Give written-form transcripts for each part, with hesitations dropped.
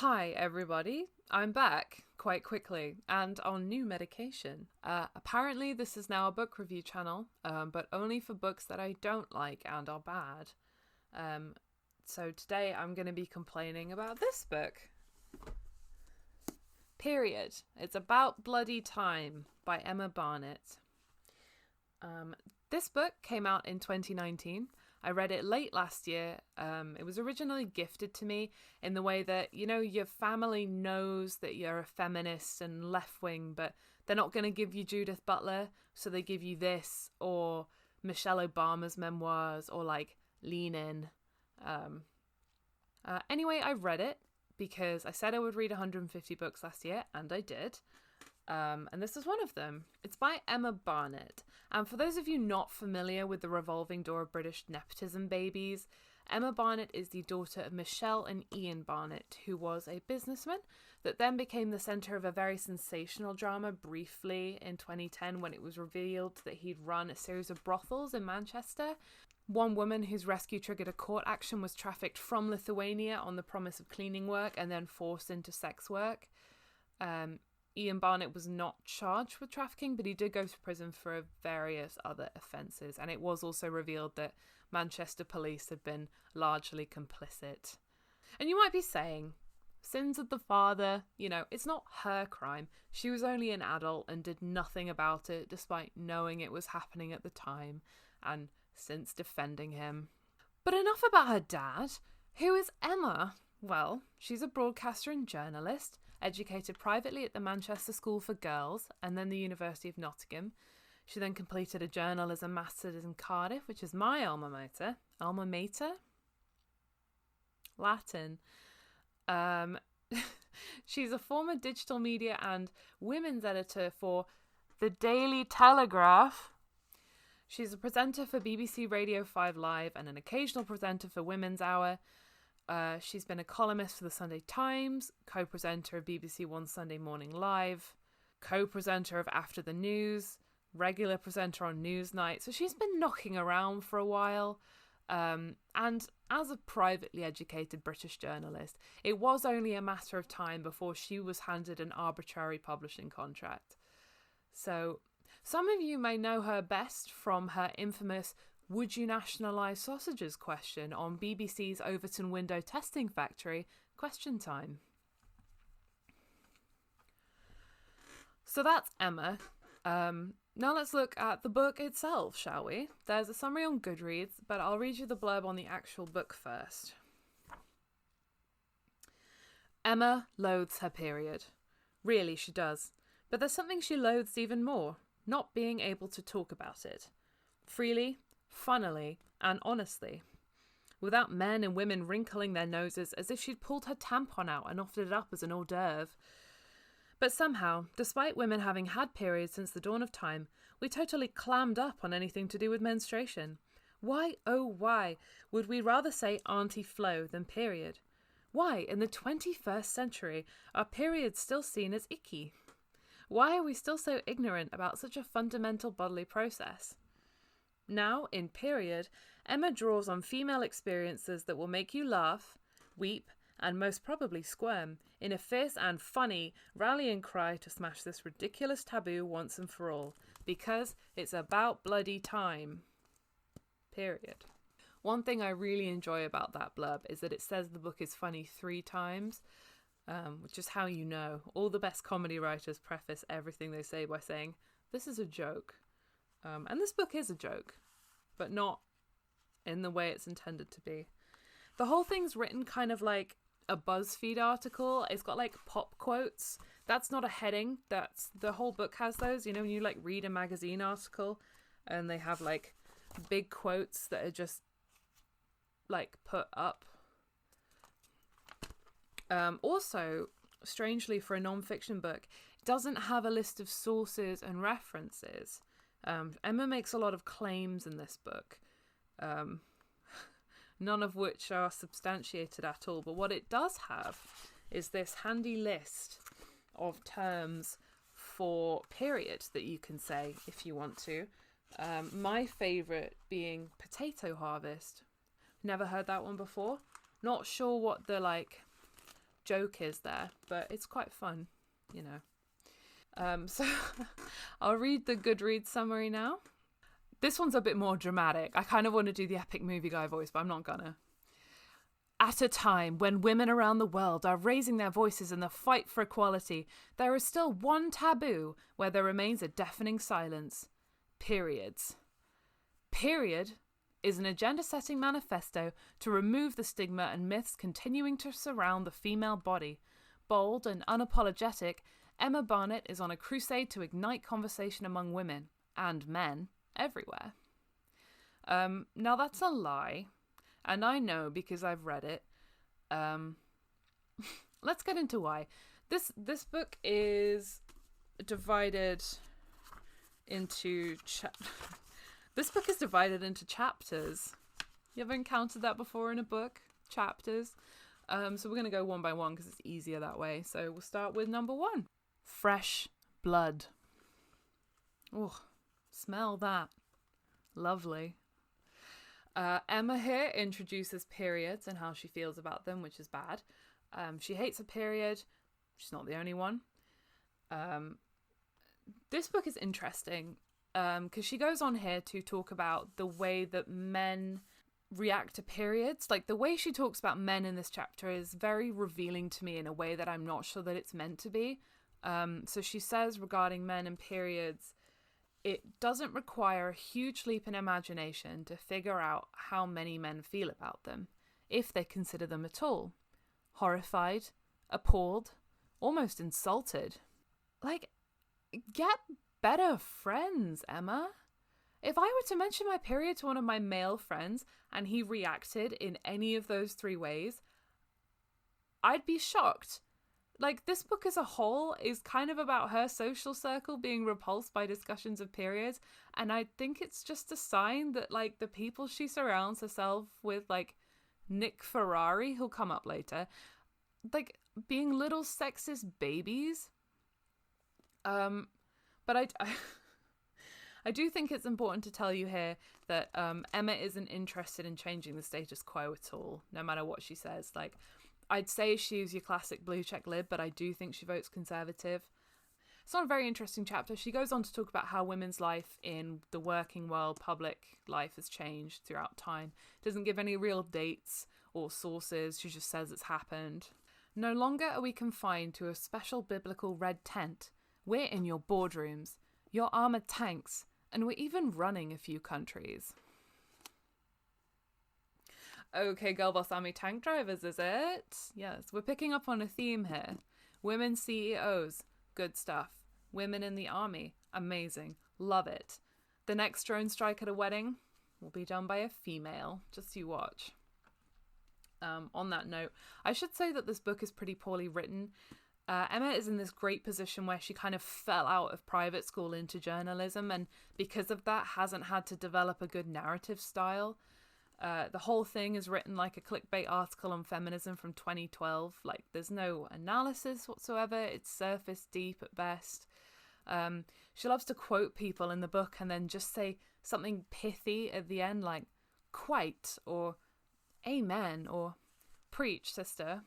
Hi everybody, I'm back quite quickly and on new medication. Apparently this is now a book review channel, but only for books that I don't like and are bad. So today I'm going to be complaining about this book. Period. It's About Bloody Time by Emma Barnett. This book came out in 2019. I read it late last year. It was originally gifted to me in the way that, you know, your family knows that you're a feminist and left-wing, but they're not going to give you Judith Butler, so they give you this, or Michelle Obama's memoirs, or like Lean In. Anyway, I read it because I said I would read 150 books last year, and I did. And this is one of them. It's by Emma Barnett. And for those of you not familiar with the revolving door of British nepotism babies, Emma Barnett is the daughter of Michelle and Ian Barnett, who was a businessman that then became the centre of a very sensational drama briefly in 2010 when it was revealed that he'd run a series of brothels in Manchester. One woman whose rescue triggered a court action was trafficked from Lithuania on the promise of cleaning work and then forced into sex work. Ian Barnett was not charged with trafficking, but he did go to prison for various other offences, and it was also revealed that Manchester police had been largely complicit. And you might be saying, sins of the father, you know, it's not her crime. She was only an adult and did nothing about it, despite knowing it was happening at the time, and since defending him. But enough about her dad. Who is Emma? Well, she's a broadcaster and journalist, educated privately at the Manchester School for Girls and then the University of Nottingham. She then completed a journalism master's in Cardiff, which is my alma mater. Alma mater? Latin. She's a former digital media and women's editor for the Daily Telegraph. She's a presenter for BBC Radio 5 Live and an occasional presenter for Women's Hour. She's been a columnist for the Sunday Times, co-presenter of BBC One Sunday Morning Live, co-presenter of After the News, regular presenter on Newsnight. So she's been knocking around for a while. And as a privately educated British journalist, it was only a matter of time before she was handed an arbitrary publishing contract. So some of you may know her best from her infamous "Would you nationalise sausages?" question on BBC's Overton Window Testing Factory Question Time. So that's Emma. Now let's look at the book itself, shall we? There's a summary on Goodreads, but I'll read you the blurb on the actual book first. Emma loathes her period. Really, she does. But there's something she loathes even more: not being able to talk about it. Freely, funnily, and honestly, without men and women wrinkling their noses as if she'd pulled her tampon out and offered it up as an hors d'oeuvre. But somehow, despite women having had periods since the dawn of time, we totally clammed up on anything to do with menstruation. Why, oh why, would we rather say Auntie Flo than period? Why, in the 21st century, are periods still seen as icky? Why are we still so ignorant about such a fundamental bodily process? Now, in Period, Emma draws on female experiences that will make you laugh, weep, and most probably squirm, in a fierce and funny rallying cry to smash this ridiculous taboo once and for all, because it's about bloody time. Period. One thing I really enjoy about that blurb is that it says the book is funny 3 times, which is how you know. All the best comedy writers preface everything they say by saying, "This is a joke." And this book is a joke, but not in the way it's intended to be. The whole thing's written kind of like a BuzzFeed article. It's got like pop quotes. That's not a heading. That's the whole book has those. You know, when you like read a magazine article and they have like big quotes that are just like put up. Also, strangely for a non-fiction book, it doesn't have a list of sources and references. Emma makes a lot of claims in this book, none of which are substantiated at all. But what it does have is this handy list of terms for period that you can say if you want to. My favourite being potato harvest. Never heard that one before. Not sure what the joke is there, but it's quite fun, you know. So I'll read the Goodreads summary now. This one's a bit more dramatic. I kind of want to do the epic movie guy voice, but I'm not gonna. At a time when women around the world are raising their voices in the fight for equality, there is still one taboo where there remains a deafening silence. Periods. Period is an agenda-setting manifesto to remove the stigma and myths continuing to surround the female body. Bold and unapologetic, Emma Barnett is on a crusade to ignite conversation among women and men everywhere. Now that's a lie, and I know because I've read it. Let's get into why. This book is divided into this book is divided into chapters. You ever encountered that before in a book? Chapters. So we're going to go one by one because it's easier that way. So we'll start with number 1. Fresh blood. Oh, smell that. Lovely. Emma here introduces periods and how she feels about them, which is bad. She hates a period. She's not the only one. This book is interesting because she goes on here to talk about the way that men react to periods. Like, the way she talks about men in this chapter is very revealing to me in a way that I'm not sure that it's meant to be. So she says regarding men and periods, it doesn't require a huge leap in imagination to figure out how many men feel about them, if they consider them at all. Horrified, appalled, almost insulted. Like, get better friends, Emma. If I were to mention my period to one of my male friends and he reacted in any of those 3 ways, I'd be shocked. Like, this book as a whole is kind of about her social circle being repulsed by discussions of periods, and I think it's just a sign that, like, the people she surrounds herself with, like Nick Ferrari, who'll come up later, like, being little sexist babies. But I do think it's important to tell you here that Emma isn't interested in changing the status quo at all, no matter what she says. Like, I'd say she's your classic blue check lib, but I do think she votes Conservative. It's not a very interesting chapter. She goes on to talk about how women's life in the working world, public life, has changed throughout time. Doesn't give any real dates or sources. She just says it's happened. No longer are we confined to a special biblical red tent. We're in your boardrooms, your armoured tanks, and we're even running a few countries. Okay, Girl Boss Army tank drivers, is it? Yes, we're picking up on a theme here. Women CEOs, good stuff. Women in the army, amazing, love it. The next drone strike at a wedding will be done by a female, just you watch. On that note, I should say that this book is pretty poorly written. Emma is in this great position where she kind of fell out of private school into journalism, and because of that hasn't had to develop a good narrative style. The whole thing is written like a clickbait article on feminism from 2012. Like, there's no analysis whatsoever. It's surface deep at best. She loves to quote people in the book and then just say something pithy at the end, like quite or amen or preach, sister.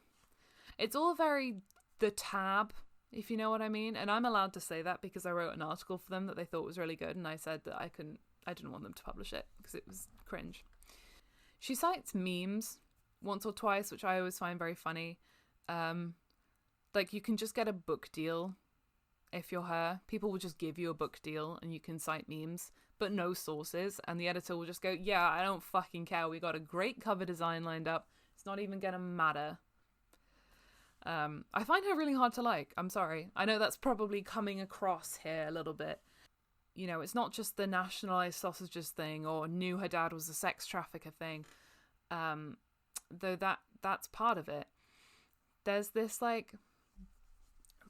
It's all very The Tab, if you know what I mean. And I'm allowed to say that because I wrote an article for them that they thought was really good, and I said that I didn't want them to publish it because it was cringe. She cites memes once or twice, which I always find very funny. Like, you can just get a book deal if you're her. People will just give you a book deal and you can cite memes, but no sources. And the editor will just go, yeah, I don't fucking care. We got a great cover design lined up. It's not even gonna matter. I find her really hard to like. I'm sorry. I know that's probably coming across here a little bit. You know, it's not just the nationalised sausages thing or knew her dad was a sex trafficker thing. Though that's part of it. There's this, like,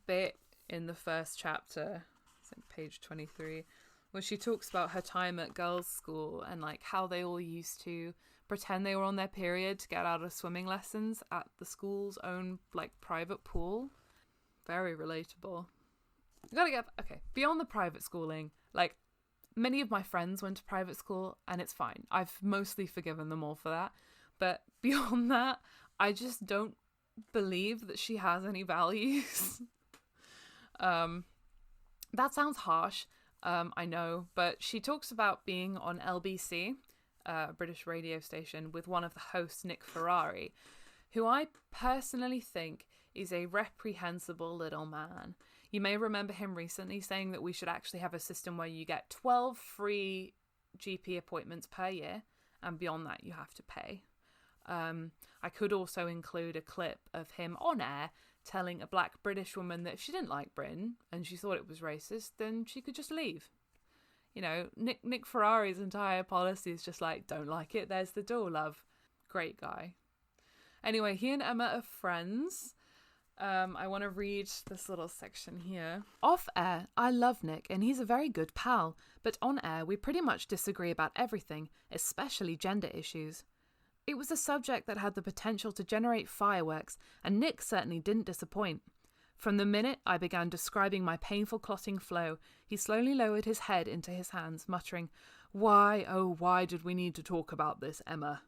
bit in the first chapter, it's like page 23, where she talks about her time at girls' school and, like, how they all used to pretend they were on their period to get out of swimming lessons at the school's own, like, private pool. Very relatable. Okay, beyond the private schooling, like, many of my friends went to private school and it's fine. I've mostly forgiven them all for that. But beyond that, I just don't believe that she has any values. That sounds harsh, I know, but she talks about being on LBC, a British radio station, with one of the hosts, Nick Ferrari, who I personally think is a reprehensible little man. You may remember him recently saying that we should actually have a system where you get 12 free GP appointments per year, and beyond that you have to pay. I could also include a clip of him on air telling a black British woman that if she didn't like Britain and she thought it was racist, then she could just leave. You know, Nick Ferrari's entire policy is just like, don't like it, there's the door, love. Great guy. Anyway, he and Emma are friends. I want to read this little section here. Off air, I love Nick and he's a very good pal, but on air we pretty much disagree about everything, especially gender issues. It was a subject that had the potential to generate fireworks, and Nick certainly didn't disappoint. From the minute I began describing my painful clotting flow, he slowly lowered his head into his hands, muttering, "Why, oh why did we need to talk about this, Emma?"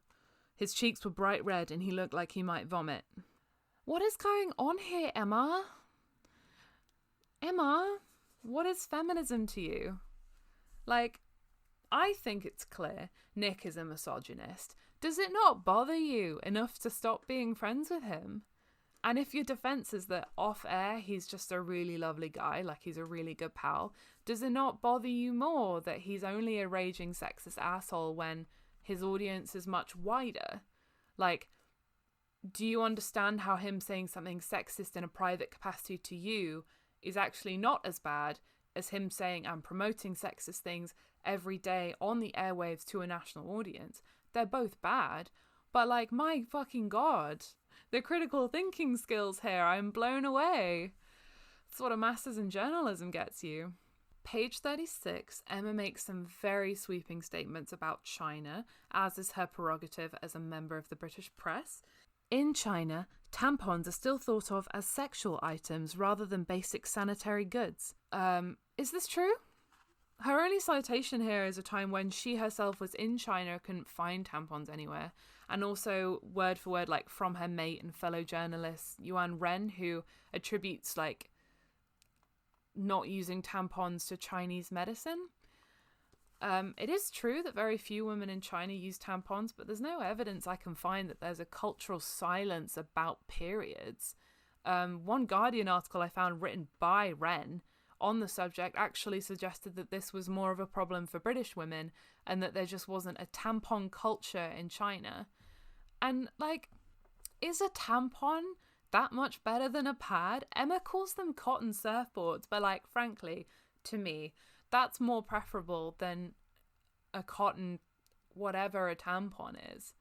His cheeks were bright red and he looked like he might vomit. What is going on here, Emma? Emma, what is feminism to you? Like, I think it's clear Nick is a misogynist. Does it not bother you enough to stop being friends with him? And if your defense is that off air he's just a really lovely guy, like he's a really good pal, does it not bother you more that he's only a raging sexist asshole when his audience is much wider? Like, do you understand how him saying something sexist in a private capacity to you is actually not as bad as him saying and promoting sexist things every day on the airwaves to a national audience? They're both bad, but like, my fucking God, the critical thinking skills here, I'm blown away. That's what a master's in journalism gets you. Page 36, Emma makes some very sweeping statements about China, as is her prerogative as a member of the British press. In China, tampons are still thought of as sexual items rather than basic sanitary goods. Is this true? Her only citation here is a time when she herself was in China, couldn't find tampons anywhere, and also word for word, like from her mate and fellow journalist Yuan Ren, who attributes like not using tampons to Chinese medicine. It is true that very few women in China use tampons, but there's no evidence I can find that there's a cultural silence about periods. One Guardian article I found written by Ren on the subject actually suggested that this was more of a problem for British women and that there just wasn't a tampon culture in China. And like, is a tampon that much better than a pad? Emma calls them cotton surfboards, but like, frankly, to me, that's more preferable than a cotton whatever a tampon is.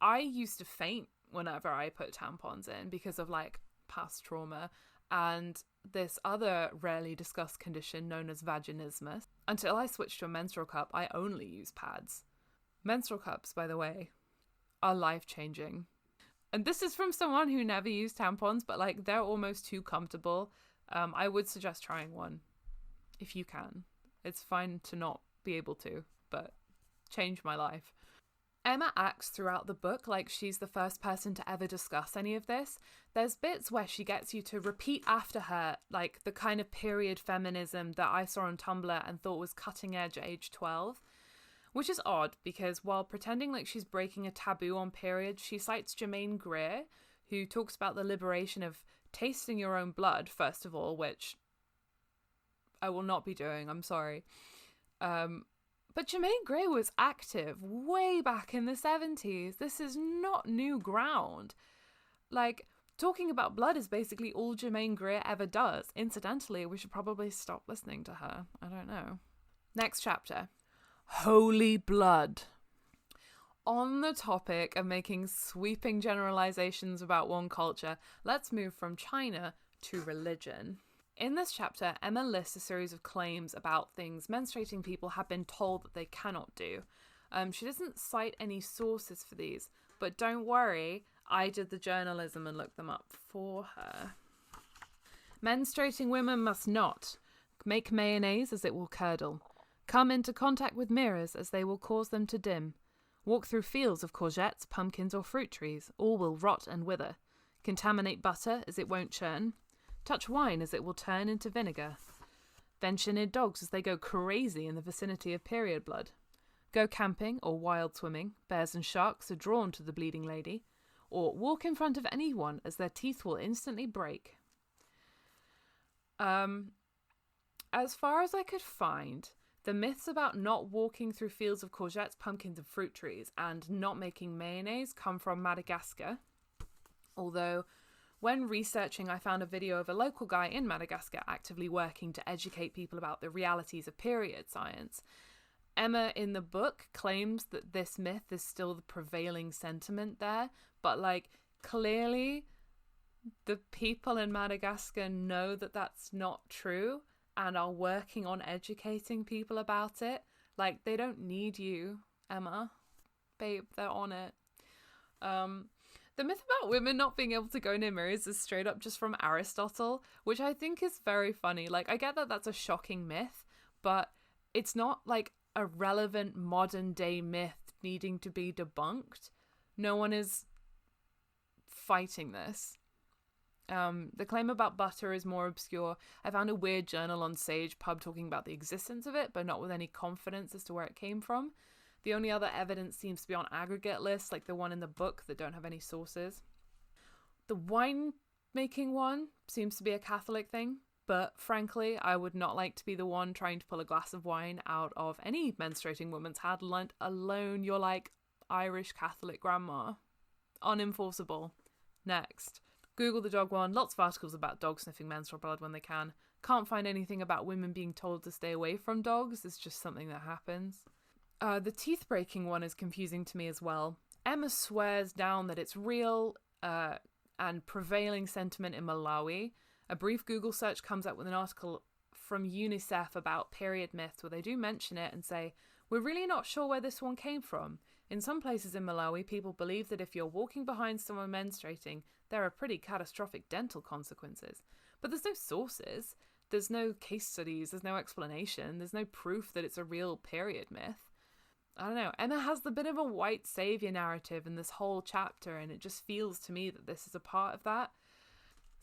I used to faint whenever I put tampons in because of like past trauma and this other rarely discussed condition known as vaginismus. Until I switched to a menstrual cup, I only use pads. Menstrual cups, by the way, are life-changing. And this is from someone who never used tampons, but like, they're almost too comfortable. I would suggest trying one if you can. It's fine to not be able to, but changed my life. Emma acts throughout the book like she's the first person to ever discuss any of this. There's bits where she gets you to repeat after her, like the kind of period feminism that I saw on Tumblr and thought was cutting edge at age 12. Which is odd, because while pretending like she's breaking a taboo on periods, she cites Germaine Greer, who talks about the liberation of tasting your own blood, first of all, which I will not be doing, I'm sorry. But Germaine Greer was active way back in the 70s. This is not new ground. Like, talking about blood is basically all Germaine Greer ever does. Incidentally, we should probably stop listening to her. I don't know. Next chapter. Holy blood. On the topic of making sweeping generalizations about one culture, let's move from China to religion. In this chapter, Emma lists a series of claims about things menstruating people have been told that they cannot do. She doesn't cite any sources for these, but don't worry, I did the journalism and looked them up for her. Menstruating women must not make mayonnaise as it will curdle, come into contact with mirrors as they will cause them to dim, walk through fields of courgettes, pumpkins or fruit trees, all will rot and wither, Contaminate butter as it won't churn. Touch wine as it will turn into vinegar. Venture near dogs as they go crazy in the vicinity of period blood. Go camping or wild swimming, bears and sharks are drawn to the bleeding lady. Or walk in front of anyone as their teeth will instantly break. As far as I could find, the myths about not walking through fields of courgettes, pumpkins and fruit trees and not making mayonnaise come from Madagascar. Although, when researching, I found a video of a local guy in Madagascar actively working to educate people about the realities of period science. Emma in the book claims that this myth is still the prevailing sentiment there, but clearly the people in Madagascar know that that's not true and are working on educating people about it. They don't need you, Emma. Babe, they're on it. The myth about women not being able to go near mirrors is straight up just from Aristotle, which I think is very funny. I get that that's a shocking myth, but it's not a relevant modern day myth needing to be debunked. No one is fighting this. The claim about butter is more obscure. I found a weird journal on Sage Pub talking about the existence of it, but not with any confidence as to where it came from. The only other evidence seems to be on aggregate lists, like the one in the book that don't have any sources. The wine making one seems to be a Catholic thing, but frankly, I would not like to be the one trying to pull a glass of wine out of any menstruating woman's hand, let alone your Irish Catholic grandma. Unenforceable. Next. Google the dog one. Lots of articles about dogs sniffing menstrual blood when they can. Can't find anything about women being told to stay away from dogs. It's just something that happens. The teeth breaking one is confusing to me as well. Emma swears down that it's real and prevailing sentiment in Malawi. A brief Google search comes up with an article from UNICEF about period myths where they do mention it and say, we're really not sure where this one came from. In some places in Malawi, people believe that if you're walking behind someone menstruating, there are pretty catastrophic dental consequences. But there's no sources, there's no case studies, there's no explanation, there's no proof that it's a real period myth. I don't know, Emma has the bit of a white saviour narrative in this whole chapter, and it just feels to me that this is a part of that.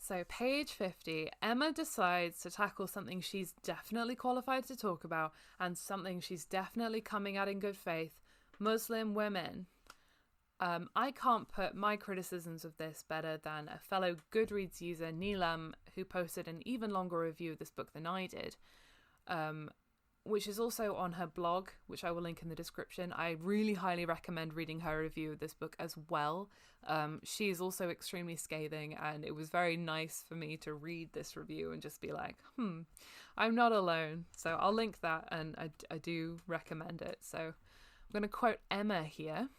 So page 50, Emma decides to tackle something she's definitely qualified to talk about and something she's definitely coming at in good faith: Muslim women. I can't put my criticisms of this better than a fellow Goodreads user, Neelam, who posted an even longer review of this book than I did, which is also on her blog, which I will link in the description. I really highly recommend reading her review of this book as well. She is also extremely scathing, and it was very nice for me to read this review and just be like, I'm not alone. So I'll link that, and I do recommend it. So I'm going to quote Emma here.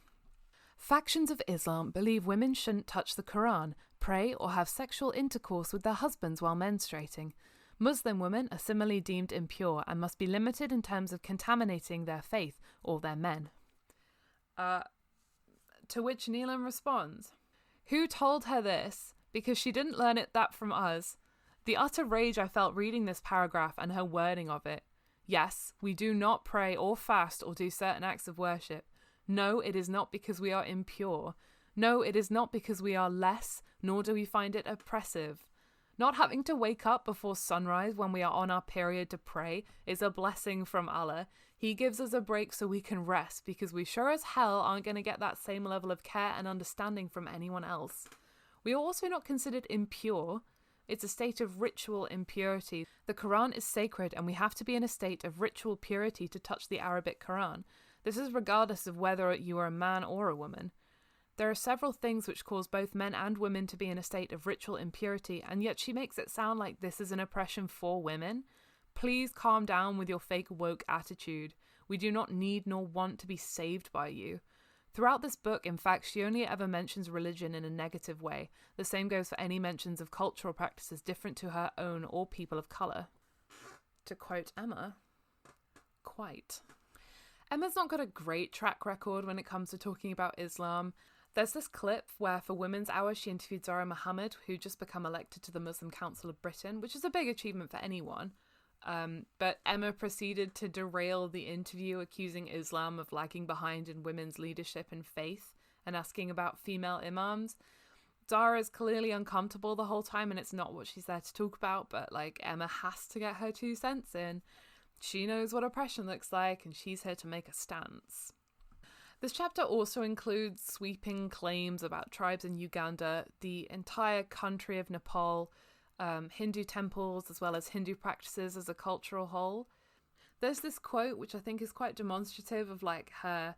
Factions of Islam believe women shouldn't touch the Quran, pray, or have sexual intercourse with their husbands while menstruating. Muslim women are similarly deemed impure and must be limited in terms of contaminating their faith or their men. To which Neelam responds, who told her this? Because she didn't learn that from us. The utter rage I felt reading this paragraph and her wording of it. Yes, we do not pray or fast or do certain acts of worship. No, it is not because we are impure. No, it is not because we are less, nor do we find it oppressive. Not having to wake up before sunrise when we are on our period to pray is a blessing from Allah. He gives us a break so we can rest, because we sure as hell aren't going to get that same level of care and understanding from anyone else. We are also not considered impure. It's a state of ritual impurity. The Quran is sacred, and we have to be in a state of ritual purity to touch the Arabic Quran. This is regardless of whether you are a man or a woman. There are several things which cause both men and women to be in a state of ritual impurity, and yet she makes it sound like this is an oppression for women. Please calm down with your fake woke attitude. We do not need nor want to be saved by you. Throughout this book, in fact, she only ever mentions religion in a negative way. The same goes for any mentions of cultural practices different to her own or people of colour. To quote Emma, quite. Emma's not got a great track record when it comes to talking about Islam. There's this clip where for Women's Hour she interviewed Zara Mohammed, who just become elected to the Muslim Council of Britain, which is a big achievement for anyone. But Emma proceeded to derail the interview, accusing Islam of lagging behind in women's leadership and faith, and asking about female imams. Dara's clearly uncomfortable the whole time, and it's not what she's there to talk about, but like Emma has to get her 2 cents in. She knows what oppression looks like, and she's here to make a stance. This chapter also includes sweeping claims about tribes in Uganda, the entire country of Nepal, Hindu temples, as well as Hindu practices as a cultural whole. There's this quote which I think is quite demonstrative of like her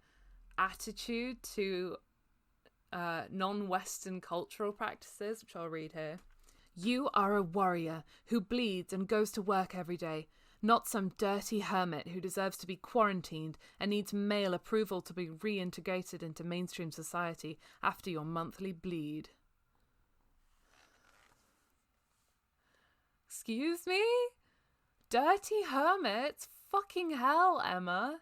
attitude to non-Western cultural practices, which I'll read here. "You are a warrior who bleeds and goes to work every day, not some dirty hermit who deserves to be quarantined and needs male approval to be reintegrated into mainstream society after your monthly bleed." Excuse me? Dirty hermits? Fucking hell, Emma.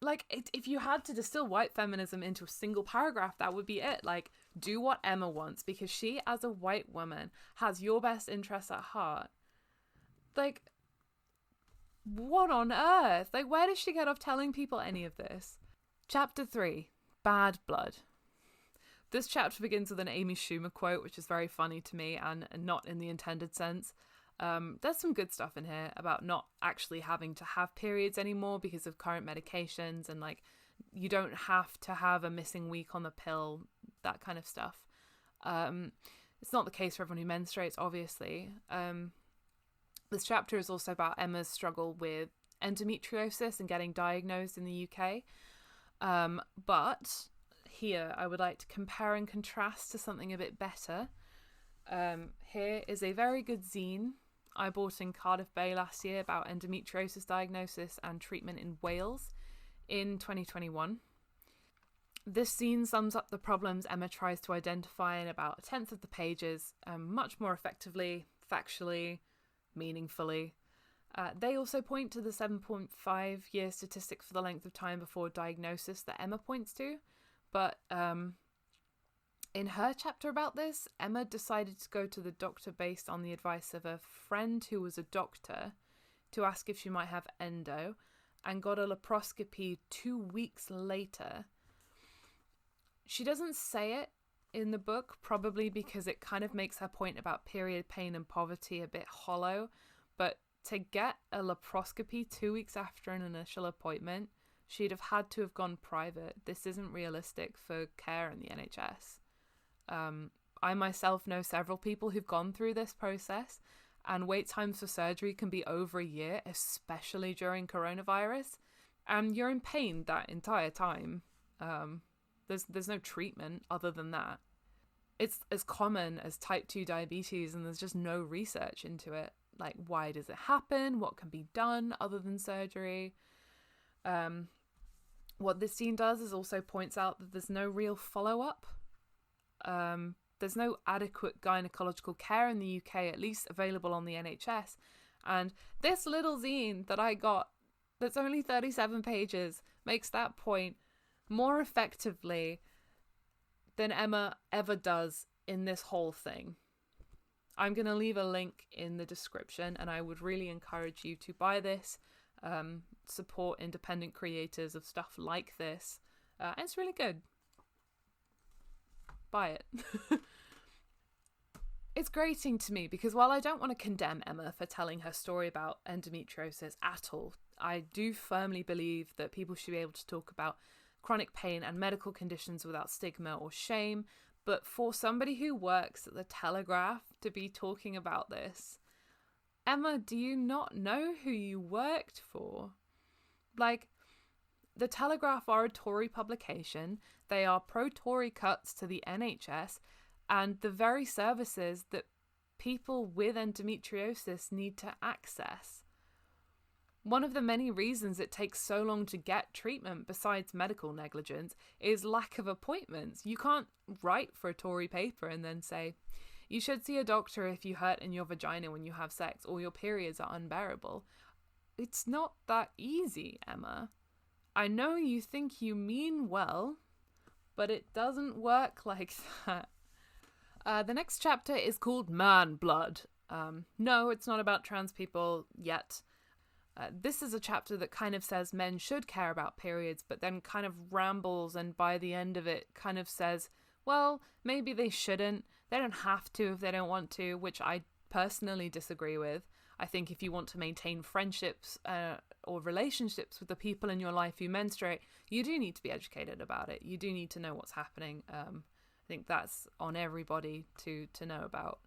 Like, if you had to distill white feminism into a single paragraph, that would be it. Like, do what Emma wants, because she, as a white woman, has your best interests at heart. Like, what on earth? Like, where does she get off telling people any of this? Chapter 3, Bad Blood. This chapter begins with an Amy Schumer quote, which is very funny to me and not in the intended sense. There's some good stuff in here about not actually having to have periods anymore because of current medications, and like you don't have to have a missing week on the pill, that kind of stuff. It's not the case for everyone who menstruates, obviously. This chapter is also about Emma's struggle with endometriosis and getting diagnosed in the UK. But here I would like to compare and contrast to something a bit better. Here is a very good zine I bought in Cardiff Bay last year about endometriosis diagnosis and treatment in Wales in 2021. This zine sums up the problems Emma tries to identify in about 1/10 of the pages, much more effectively, factually, meaningfully. They also point to the 7.5-year statistic for the length of time before diagnosis that Emma points to, but in her chapter about this, Emma decided to go to the doctor based on the advice of a friend who was a doctor to ask if she might have endo, and got a laparoscopy 2 weeks later. She doesn't say it in the book, probably because it kind of makes her point about period pain and poverty a bit hollow, but to get a laparoscopy 2 weeks after an initial appointment, she'd have had to have gone private. This isn't realistic for care in the NHS. I myself know several people who've gone through this process, and wait times for surgery can be over a year, especially during coronavirus, and you're in pain that entire time. There's no treatment other than that. It's as common as type 2 diabetes, and there's just no research into it. Like, why does it happen? What can be done other than surgery? What this scene does is also points out that there's no real follow-up. There's no adequate gynecological care in the UK, at least available on the NHS. And this little zine that I got, that's only 37 pages, makes that point more effectively than Emma ever does in this whole thing. I'm going to leave a link in the description, and I would really encourage you to buy this, support independent creators of stuff like this. It's really good. Buy it. It's grating to me because while I don't want to condemn Emma for telling her story about endometriosis at all, I do firmly believe that people should be able to talk about chronic pain and medical conditions without stigma or shame. But for somebody who works at the Telegraph to be talking about this, Emma, do you not know who you worked for? Like, the Telegraph are a Tory publication. They are pro-Tory cuts to the NHS and the very services that people with endometriosis need to access. One of the many reasons it takes so long to get treatment, besides medical negligence, is lack of appointments. You can't write for a Tory paper and then say, you should see a doctor if you hurt in your vagina when you have sex or your periods are unbearable. It's not that easy, Emma. I know you think you mean well, but it doesn't work like that. The next chapter is called Man Blood. No, it's not about trans people yet. This is a chapter that kind of says men should care about periods, but then kind of rambles, and by the end of it kind of says, well, maybe they shouldn't. They don't have to if they don't want to, which I personally disagree with. I think if you want to maintain friendships or relationships with the people in your life who menstruate, you do need to be educated about it. You do need to know what's happening. I think that's on everybody to know about.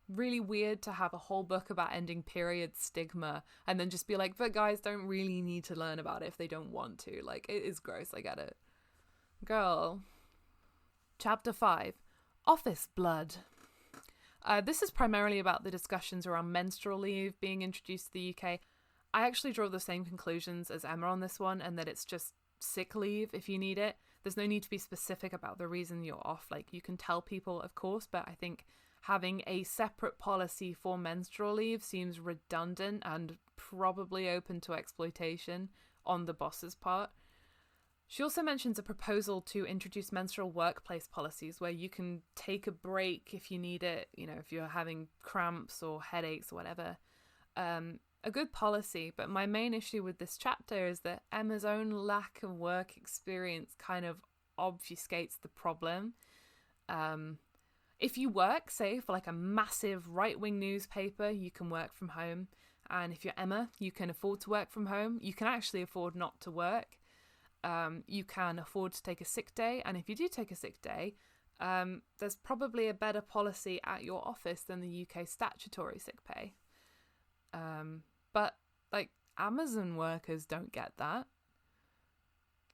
Really weird to have a whole book about ending period stigma and then just be like, but guys don't really need to learn about it if they don't want to. Like, it is gross. I get it. Girl. Chapter 5. Office blood. This is primarily about the discussions around menstrual leave being introduced to the UK. I actually draw the same conclusions as Emma on this one, and that it's just sick leave if you need it. There's no need to be specific about the reason you're off. Like, you can tell people, of course, but I think having a separate policy for menstrual leave seems redundant and probably open to exploitation on the boss's part. She also mentions a proposal to introduce menstrual workplace policies where you can take a break if you need it, you know, if you're having cramps or headaches or whatever. A good policy, but my main issue with this chapter is that Emma's own lack of work experience kind of obfuscates the problem. If you work, say, for like a massive right-wing newspaper, you can work from home. And if you're Emma, you can afford to work from home. You can actually afford not to work. You can afford to take a sick day, and if you do take a sick day, there's probably a better policy at your office than the UK statutory sick pay. But like, Amazon workers don't get that.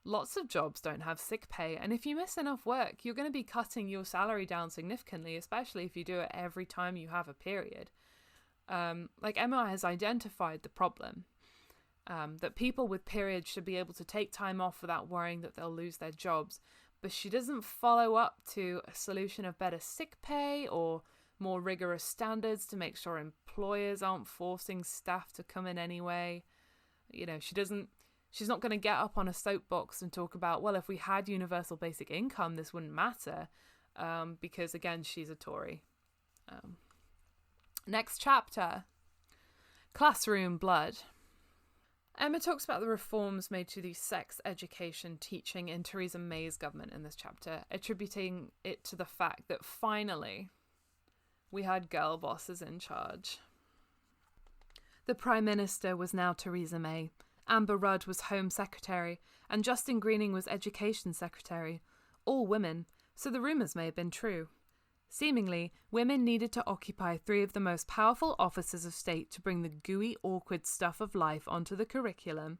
Lots of jobs don't have sick pay, and if you miss enough work, you're going to be cutting your salary down significantly, especially if you do it every time you have a period. Like, Emma has identified the problem. That people with periods should be able to take time off without worrying that they'll lose their jobs. But she doesn't follow up to a solution of better sick pay or more rigorous standards to make sure employers aren't forcing staff to come in anyway. You know, she's not going to get up on a soapbox and talk about, well, if we had universal basic income, this wouldn't matter. Because, again, she's a Tory. Next chapter. Classroom blood. Emma talks about the reforms made to the sex education teaching in Theresa May's government in this chapter, attributing it to the fact that finally we had girl bosses in charge. The Prime Minister was now Theresa May, Amber Rudd was Home Secretary, and Justin Greening was Education Secretary, all women, so the rumours may have been true. Seemingly, women needed to occupy 3 of the most powerful offices of state to bring the gooey, awkward stuff of life onto the curriculum.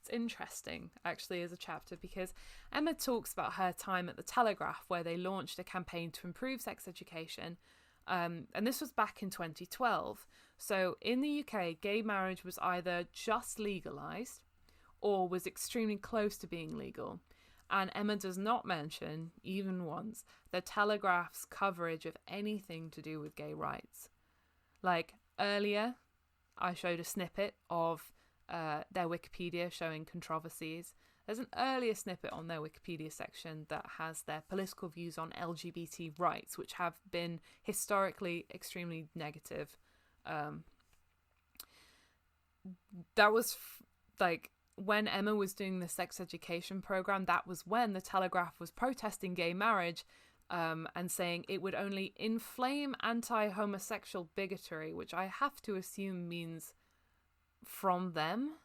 It's interesting, actually, as a chapter, because Emma talks about her time at the Telegraph, where they launched a campaign to improve sex education, and this was back in 2012. So in the UK, gay marriage was either just legalised or was extremely close to being legal. And Emma does not mention, even once, the Telegraph's coverage of anything to do with gay rights. Like, earlier, I showed a snippet of their Wikipedia showing controversies. There's an earlier snippet on their Wikipedia section that has their political views on LGBT rights, which have been historically extremely negative. That was, when Emma was doing the sex education program, that was when the Telegraph was protesting gay marriage and saying it would only inflame anti-homosexual bigotry, which I have to assume means from them.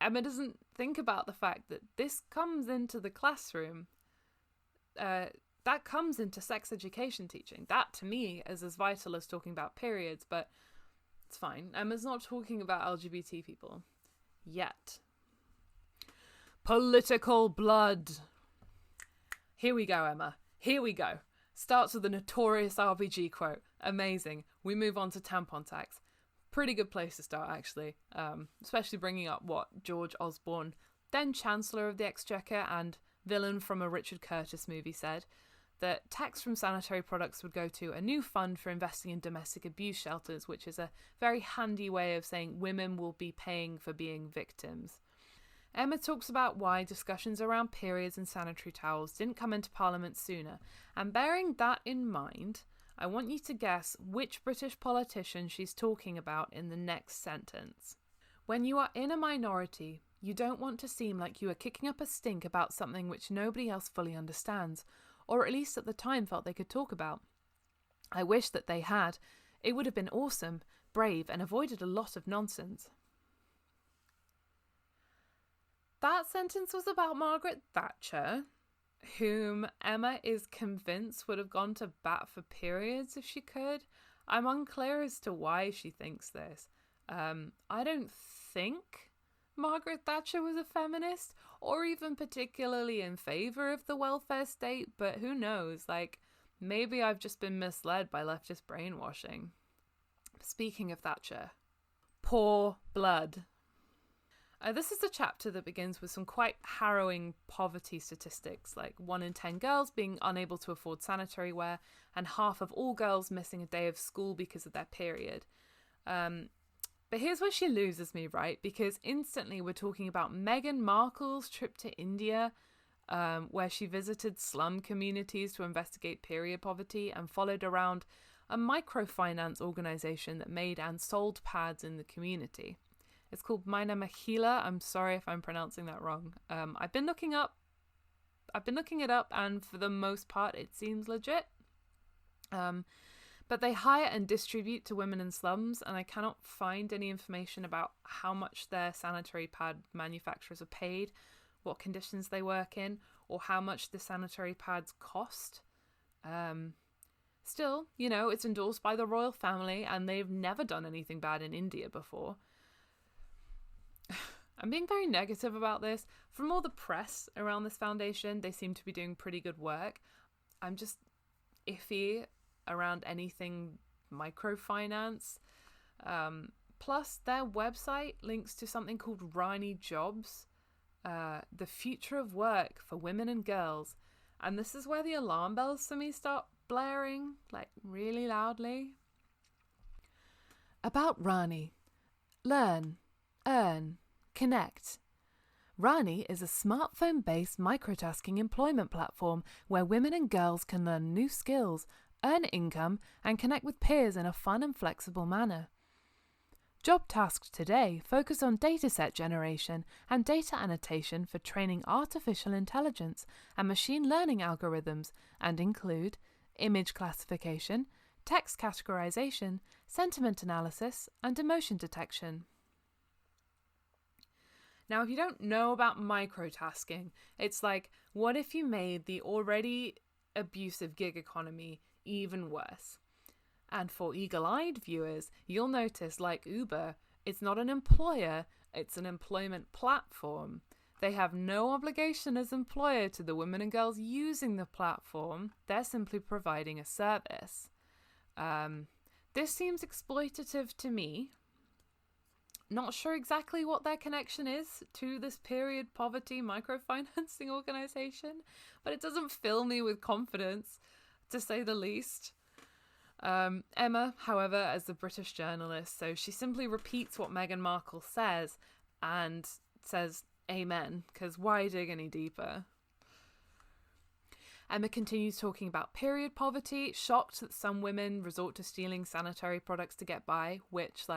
Emma doesn't think about the fact that this comes into the classroom. That comes into sex education teaching. That, to me, is as vital as talking about periods, but it's fine. Emma's not talking about LGBT people. Yet. Political blood. Here we go, Emma. Here we go. Starts with a notorious RPG quote. Amazing. We move on to tampon tax. Pretty good place to start, actually. Especially bringing up what George Osborne, then Chancellor of the Exchequer and villain from a Richard Curtis movie, said, that tax from sanitary products would go to a new fund for investing in domestic abuse shelters, which is a very handy way of saying women will be paying for being victims. Emma talks about why discussions around periods and sanitary towels didn't come into Parliament sooner, and bearing that in mind, I want you to guess which British politician she's talking about in the next sentence. When you are in a minority, You don't want to seem like you are kicking up a stink about something which nobody else fully understands, or at least at the time felt they could talk about. I wish that they had. It would have been awesome, brave, and avoided a lot of nonsense. That sentence was about Margaret Thatcher, whom Emma is convinced would have gone to bat for periods if she could. I'm unclear as to why she thinks this. I don't think Margaret Thatcher was a feminist or even particularly in favour of the welfare state, but who knows? Like, maybe I've just been misled by leftist brainwashing. Speaking of Thatcher, poor blood. This is a chapter that begins with some quite harrowing poverty statistics, like 1 in 10 girls being unable to afford sanitary wear and half of all girls missing a day of school because of their period. But here's where she loses me, right? Because instantly we're talking about Meghan Markle's trip to India, where she visited slum communities to investigate period poverty and followed around a microfinance organisation that made and sold pads in the community. It's called Mina Mahila. I'm sorry if I'm pronouncing that wrong. I've been looking it up, and for the most part, it seems legit. But they hire and distribute to women in slums, and I cannot find any information about how much their sanitary pad manufacturers are paid, what conditions they work in, or how much the sanitary pads cost. Still, it's endorsed by the royal family, and they've never done anything bad in India before. I'm being very negative about this. From all the press around this foundation, they seem to be doing pretty good work. I'm just iffy around anything microfinance. Plus, their website links to something called Rani Jobs, the future of work for women and girls. And this is where the alarm bells for me start blaring, like really loudly. About Rani. Learn. Earn. Connect. Rani is a smartphone-based microtasking employment platform where women and girls can learn new skills, earn income, and connect with peers in a fun and flexible manner. Job tasks today focus on dataset generation and data annotation for training artificial intelligence and machine learning algorithms and include image classification, text categorization, sentiment analysis, and emotion detection. Now, if you don't know about microtasking, it's like, what if you made the already abusive gig economy even worse? And for eagle-eyed viewers, you'll notice, like Uber, it's not an employer, it's an employment platform. They have no obligation as employer to the women and girls using the platform. They're simply providing a service. This seems exploitative to me. Not sure exactly what their connection is to this period poverty microfinancing organisation, but it doesn't fill me with confidence, to say the least. Emma, however, as the British journalist, so she simply repeats what Meghan Markle says and says amen, because why dig any deeper? Emma continues talking about period poverty, shocked that some women resort to stealing sanitary products to get by, which,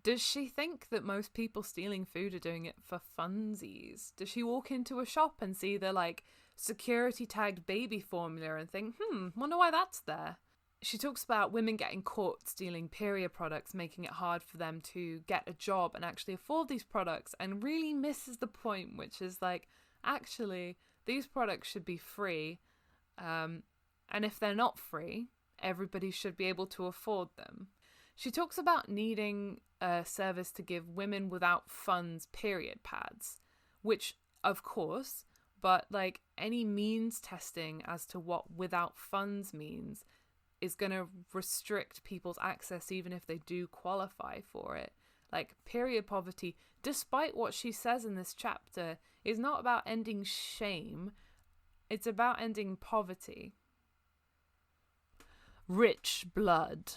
does she think that most people stealing food are doing it for funsies? Does she walk into a shop and see the, security tagged baby formula and think, wonder why that's there? She talks about women getting caught stealing period products, making it hard for them to get a job and actually afford these products, and really misses the point, which is actually, these products should be free. And if they're not free, everybody should be able to afford them. She talks about needing a service to give women without funds period pads, which, of course, but any means testing as to what without funds means is going to restrict people's access even if they do qualify for it. Period poverty, despite what she says in this chapter, is not about ending shame. It's about ending poverty. Rich blood.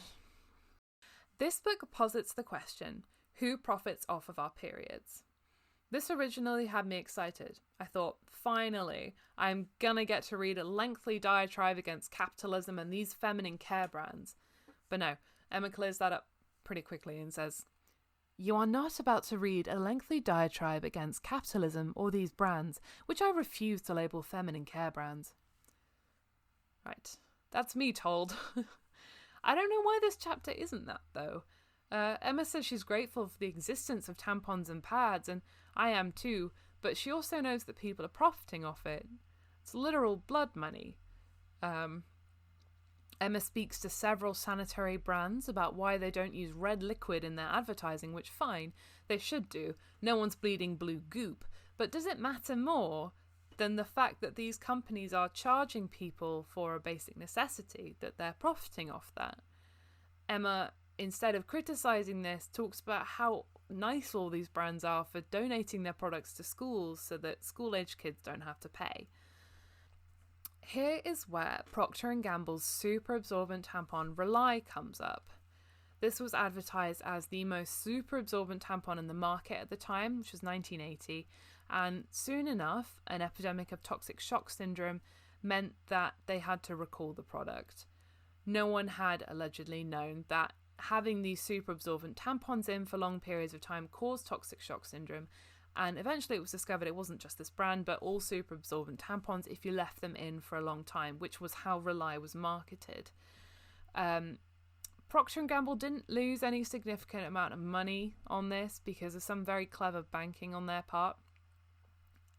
This book posits the question, who profits off of our periods? This originally had me excited. I thought, finally, I'm gonna get to read a lengthy diatribe against capitalism and these feminine care brands. But no, Emma clears that up pretty quickly and says, You are not about to read a lengthy diatribe against capitalism or these brands, which I refuse to label feminine care brands. Right, that's me told. I don't know why this chapter isn't that, though. Emma says she's grateful for the existence of tampons and pads, and I am too, but she also knows that people are profiting off it. It's literal blood money. Emma speaks to several sanitary brands about why they don't use red liquid in their advertising, which fine, they should do. No one's bleeding blue goop. But does it matter more than the fact that these companies are charging people for a basic necessity, that they're profiting off that? Emma, instead of criticising this, talks about how nice all these brands are for donating their products to schools so that school-age kids don't have to pay. Here is where Procter & Gamble's super absorbent tampon Rely comes up. This was advertised as the most super absorbent tampon in the market at the time, which was 1980, and soon enough, an epidemic of toxic shock syndrome meant that they had to recall the product. No one had allegedly known that having these super absorbent tampons in for long periods of time caused toxic shock syndrome, and eventually it was discovered it wasn't just this brand, but all super absorbent tampons if you left them in for a long time, which was how Rely was marketed. Procter & Gamble didn't lose any significant amount of money on this because of some very clever banking on their part,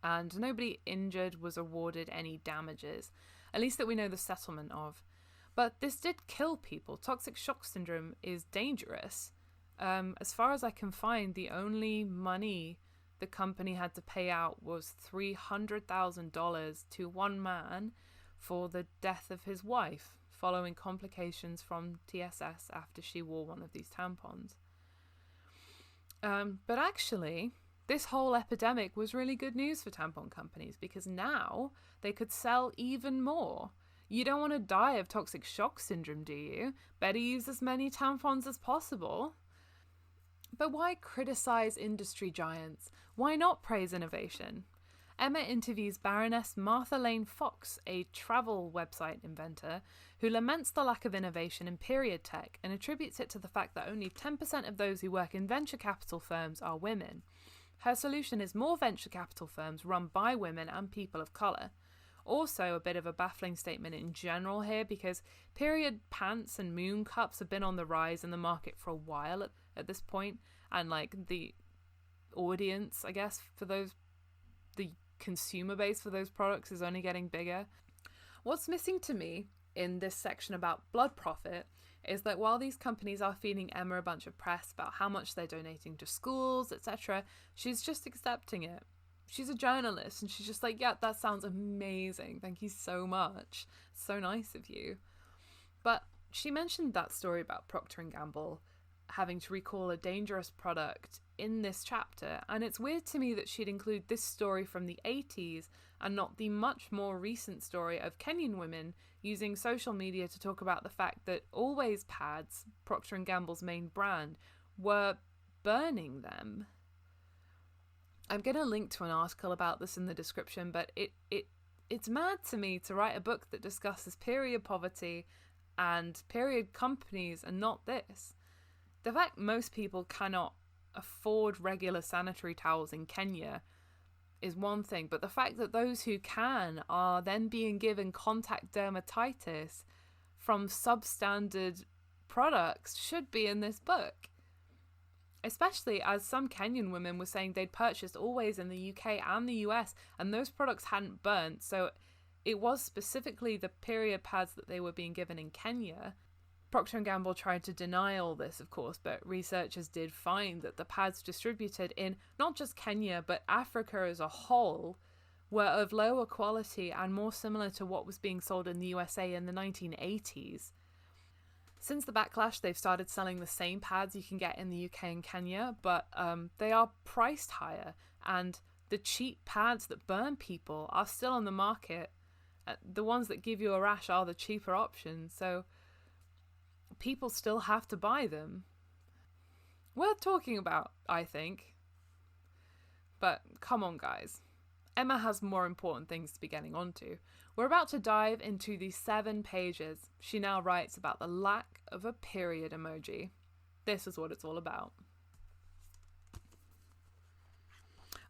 and nobody injured was awarded any damages, at least that we know the settlement of. But this did kill people. Toxic shock syndrome is dangerous. As far as I can find, the only money the company had to pay out was $300,000 to one man for the death of his wife following complications from TSS after she wore one of these tampons. But actually, this whole epidemic was really good news for tampon companies because now they could sell even more. You don't want to die of toxic shock syndrome, do you? Better use as many tampons as possible. But why criticize industry giants? Why not praise innovation? Emma interviews Baroness Martha Lane Fox, a travel website inventor, who laments the lack of innovation in period tech and attributes it to the fact that only 10% of those who work in venture capital firms are women. Her solution is more venture capital firms run by women and people of colour. Also, a bit of a baffling statement in general here because period pants and moon cups have been on the rise in the market for a while at this point, and like the audience, I guess, for those, the consumer base for those products is only getting bigger. What's missing to me in this section about blood profit is that while these companies are feeding Emma a bunch of press about how much they're donating to schools, etc., she's just accepting it. She's a journalist and she's just like, yeah, that sounds amazing. Thank you so much. So nice of you. But she mentioned that story about Procter & Gamble having to recall a dangerous product in this chapter, and it's weird to me that she'd include this story from the 80s and not the much more recent story of Kenyan women using social media to talk about the fact that Always pads, Procter & Gamble's main brand, were burning them. I'm going to link to an article about this in the description, but it's mad to me to write a book that discusses period poverty and period companies and not this. The fact most people cannot afford regular sanitary towels in Kenya is one thing, but the fact that those who can are then being given contact dermatitis from substandard products should be in this book. Especially as some Kenyan women were saying they'd purchased Always in the UK and the US and those products hadn't burnt, so it was specifically the period pads that they were being given in Kenya. Procter & Gamble tried to deny all this, of course, but researchers did find that the pads distributed in not just Kenya, but Africa as a whole, were of lower quality and more similar to what was being sold in the USA in the 1980s. Since the backlash, they've started selling the same pads you can get in the UK and Kenya, but they are priced higher, and the cheap pads that burn people are still on the market. The ones that give you a rash are the cheaper options, so people still have to buy them. Worth talking about, I think. But come on, guys. Emma has more important things to be getting onto. We're about to dive into the 7 pages she now writes about the lack of a period emoji. This is what it's all about.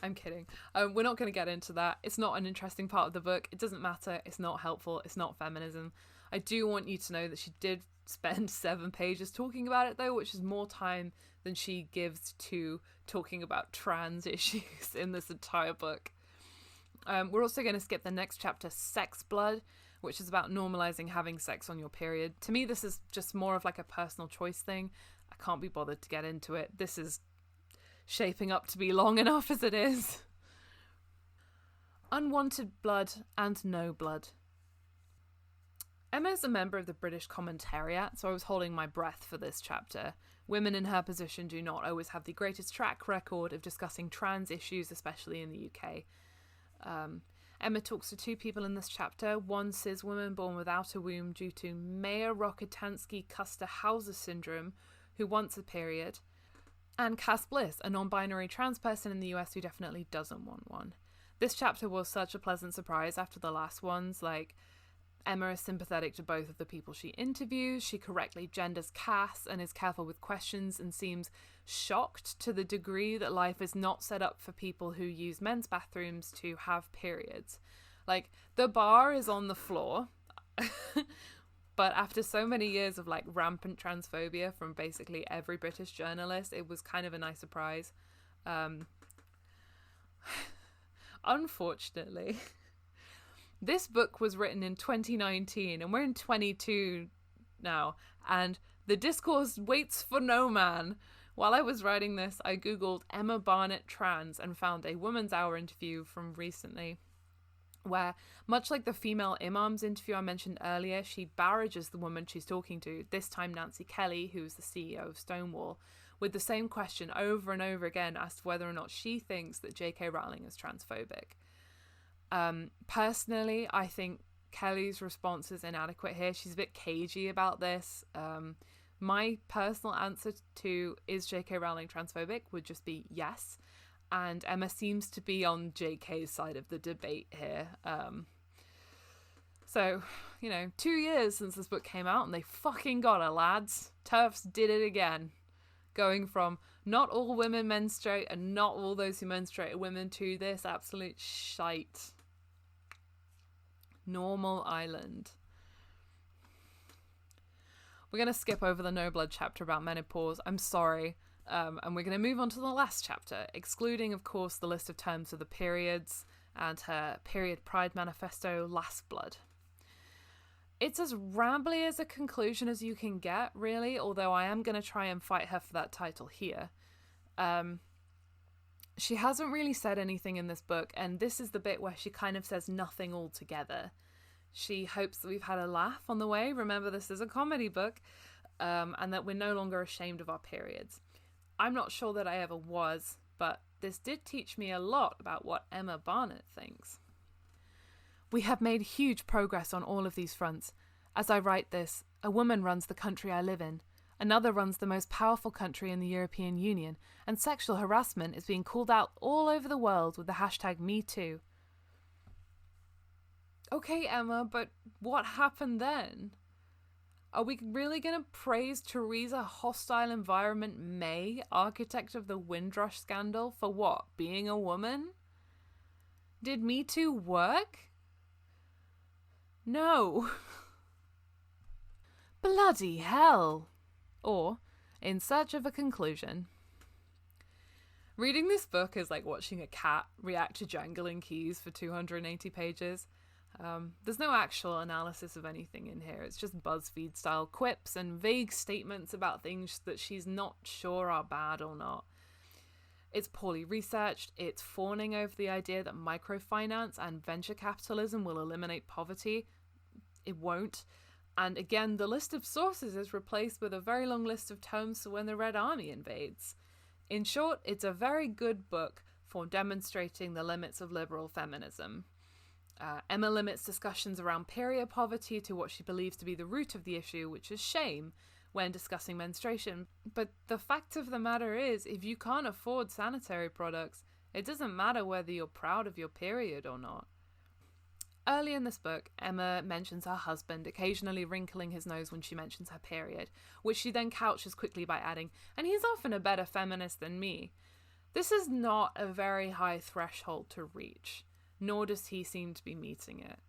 I'm kidding. We're not going to get into that. It's not an interesting part of the book. It doesn't matter. It's not helpful. It's not feminism. I do want you to know that she did spend 7 pages talking about it, though, which is more time than she gives to talking about trans issues in this entire book. We're also going to skip the next chapter, Sex Blood, which is about normalizing having sex on your period. To me, this is just more of like a personal choice thing. I can't be bothered to get into it. This is shaping up to be long enough as it is. Unwanted blood and no blood. Emma is a member of the British Commentariat, so I was holding my breath for this chapter. Women in her position do not always have the greatest track record of discussing trans issues, especially in the UK. Emma talks to 2 people in this chapter, one cis woman born without a womb due to Mayer-Rokitansky-Kuster-Hauser syndrome, who wants a period, and Cass Bliss, a non-binary trans person in the US who definitely doesn't want one. This chapter was such a pleasant surprise after the last ones. Like, Emma is sympathetic to both of the people she interviews, she correctly genders Cass and is careful with questions and seems shocked to the degree that life is not set up for people who use men's bathrooms to have periods. Like, the bar is on the floor, but after so many years of like rampant transphobia from basically every British journalist, it was kind of a nice surprise. Unfortunately, this book was written in 2019 and we're in 22 now, and the discourse waits for no man. While I was writing this, I googled Emma Barnett trans and found a Woman's Hour interview from recently where, much like the female imams interview I mentioned earlier, she barrages the woman she's talking to, this time Nancy Kelly, who's the CEO of Stonewall, with the same question over and over again as to whether or not she thinks that J.K. Rowling is transphobic. Personally, I think Kelly's response is inadequate here. She's a bit cagey about this. My personal answer to is J.K. Rowling transphobic would just be yes. And Emma seems to be on JK's side of the debate here. So, 2 years since this book came out and they fucking got her, lads. TERFs did it again. Going from not all women menstruate and not all those who menstruate are women to this absolute shite. Normal Island. We're going to skip over the no blood chapter about menopause. I'm sorry. And we're going to move on to the last chapter, excluding, of course, the list of terms of the periods and her period pride manifesto, Last Blood. It's as rambly as a conclusion as you can get, really, although I am going to try and fight her for that title here. She hasn't really said anything in this book, and this is the bit where she kind of says nothing altogether. She hopes that we've had a laugh on the way. Remember, this is a comedy book, and that we're no longer ashamed of our periods. I'm not sure that I ever was, but this did teach me a lot about what Emma Barnett thinks. We have made huge progress on all of these fronts. As I write this, a woman runs the country I live in. Another runs the most powerful country in the European Union, and sexual harassment is being called out all over the world with the hashtag #MeToo. Okay, Emma, but what happened then? Are we really going to praise Theresa Hostile Environment May, architect of the Windrush scandal, for what? Being a woman? Did Me Too work? No. Bloody hell. Or, in search of a conclusion. Reading this book is like watching a cat react to jangling keys for 280 pages. There's no actual analysis of anything in here. It's just BuzzFeed-style quips and vague statements about things that she's not sure are bad or not. It's poorly researched. It's fawning over the idea that microfinance and venture capitalism will eliminate poverty. It won't. And again, the list of sources is replaced with a very long list of terms for when the Red Army invades. In short, it's a very good book for demonstrating the limits of liberal feminism. Emma limits discussions around period poverty to what she believes to be the root of the issue, which is shame, when discussing menstruation. But the fact of the matter is, if you can't afford sanitary products, it doesn't matter whether you're proud of your period or not. Early in this book, Emma mentions her husband occasionally wrinkling his nose when she mentions her period, which she then couches quickly by adding, "And he's often a better feminist than me." This is not a very high threshold to reach, nor does he seem to be meeting it.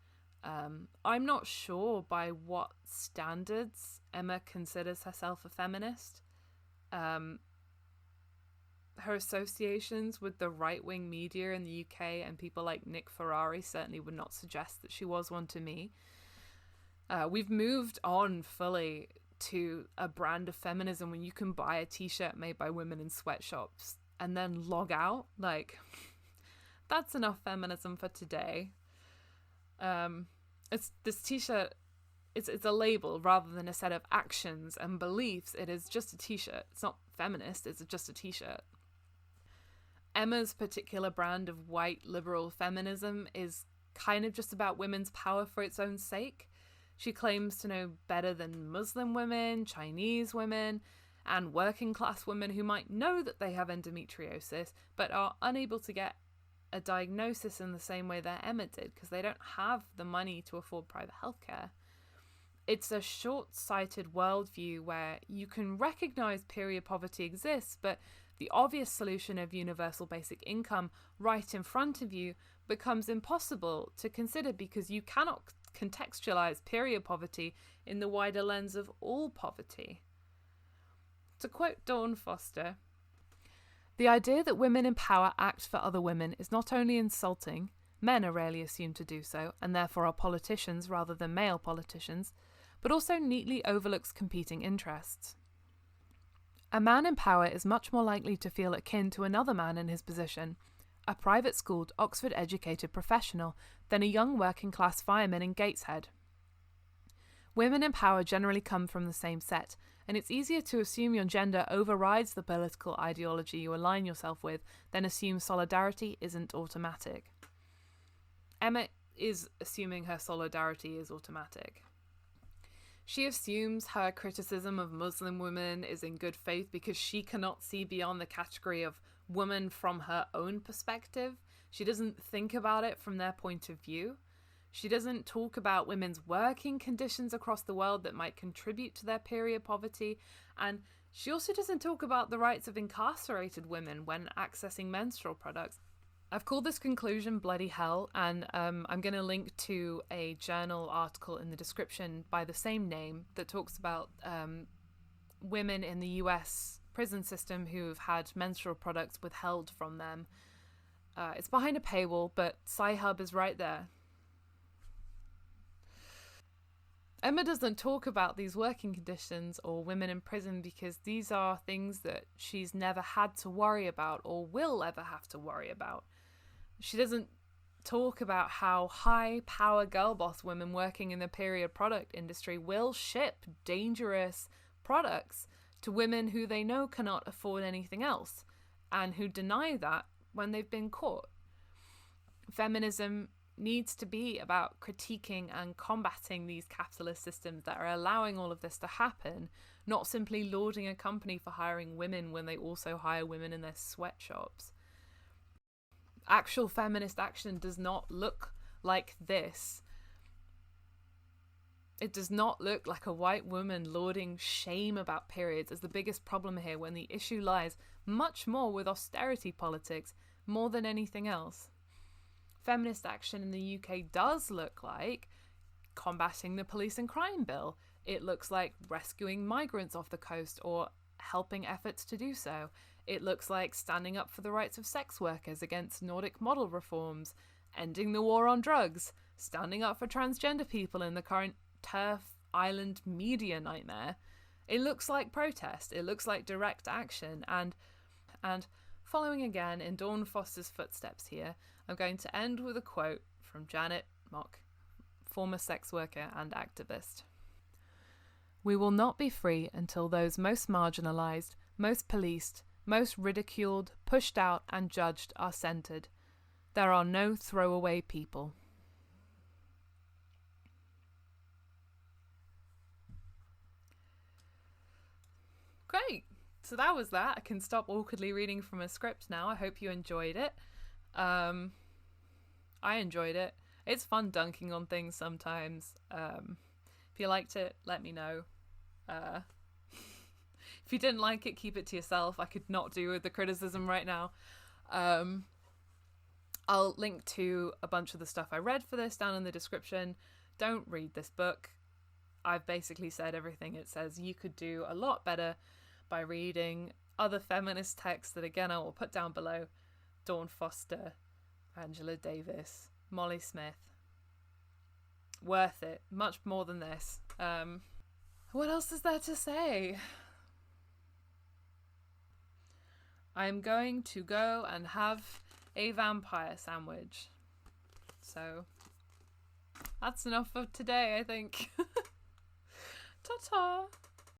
I'm not sure by what standards Emma considers herself a feminist. Her associations with the right-wing media in the UK and people like Nick Ferrari certainly would not suggest that she was one to me. We've moved on fully to a brand of feminism when you can buy a t-shirt made by women in sweatshops and then log out. Like, that's enough feminism for today. It's this t-shirt, it's a label rather than a set of actions and beliefs. It is just a t-shirt. It's not feminist, it's just a t-shirt. Emma's particular brand of white liberal feminism is kind of just about women's power for its own sake. She claims to know better than Muslim women, Chinese women, and working class women who might know that they have endometriosis but are unable to get a diagnosis in the same way that Emma did because they don't have the money to afford private healthcare. It's a short-sighted worldview where you can recognise period poverty exists, but the obvious solution of universal basic income right in front of you becomes impossible to consider because you cannot contextualise period poverty in the wider lens of all poverty. To quote Dawn Foster, "The idea that women in power act for other women is not only insulting, men are rarely assumed to do so, and therefore are politicians rather than male politicians, but also neatly overlooks competing interests. A man in power is much more likely to feel akin to another man in his position, a private-schooled, Oxford-educated professional, than a young working-class fireman in Gateshead. Women in power generally come from the same set, and it's easier to assume your gender overrides the political ideology you align yourself with than assume solidarity isn't automatic." Emma is assuming her solidarity is automatic. She assumes her criticism of Muslim women is in good faith because she cannot see beyond the category of woman from her own perspective. She doesn't think about it from their point of view. She doesn't talk about women's working conditions across the world that might contribute to their period poverty. And she also doesn't talk about the rights of incarcerated women when accessing menstrual products. I've called this conclusion bloody hell, and I'm going to link to a journal article in the description by the same name that talks about women in the US prison system who've had menstrual products withheld from them. It's behind a paywall, but Sci-Hub is right there. Emma doesn't talk about these working conditions or women in prison because these are things that she's never had to worry about or will ever have to worry about. She doesn't talk about how high-power girl boss women working in the period product industry will ship dangerous products to women who they know cannot afford anything else and who deny that when they've been caught. Feminism needs to be about critiquing and combating these capitalist systems that are allowing all of this to happen, not simply lauding a company for hiring women when they also hire women in their sweatshops. Actual feminist action does not look like this. It does not look like a white woman lauding shame about periods as the biggest problem here, when the issue lies much more with austerity politics more than anything else. Feminist action in the UK does look like combating the police and crime bill. It looks like rescuing migrants off the coast or helping efforts to do so. It looks like standing up for the rights of sex workers against Nordic model reforms, ending the war on drugs, standing up for transgender people in the current Turf Island media nightmare. It looks like protest. It looks like direct action. And following again in Dawn Foster's footsteps here, I'm going to end with a quote from Janet Mock, former sex worker and activist. "We will not be free until those most marginalised, most policed, most ridiculed, pushed out and judged are centred. There are no throwaway people." Great! So that was that. I can stop awkwardly reading from a script now. I hope you enjoyed it. I enjoyed it. It's fun dunking on things sometimes. If you liked it, let me know. If you didn't like it, keep it to yourself. I could not do with the criticism right now. I'll link to a bunch of the stuff I read for this down in the description. Don't read this book. I've basically said everything it says. You could do a lot better by reading other feminist texts that, again, I will put down below. Dawn Foster, Angela Davis, Molly Smith. Worth it. Much more than this. What else is there to say? I'm going to go and have a vampire sandwich. So that's enough for today, I think. Ta-ta!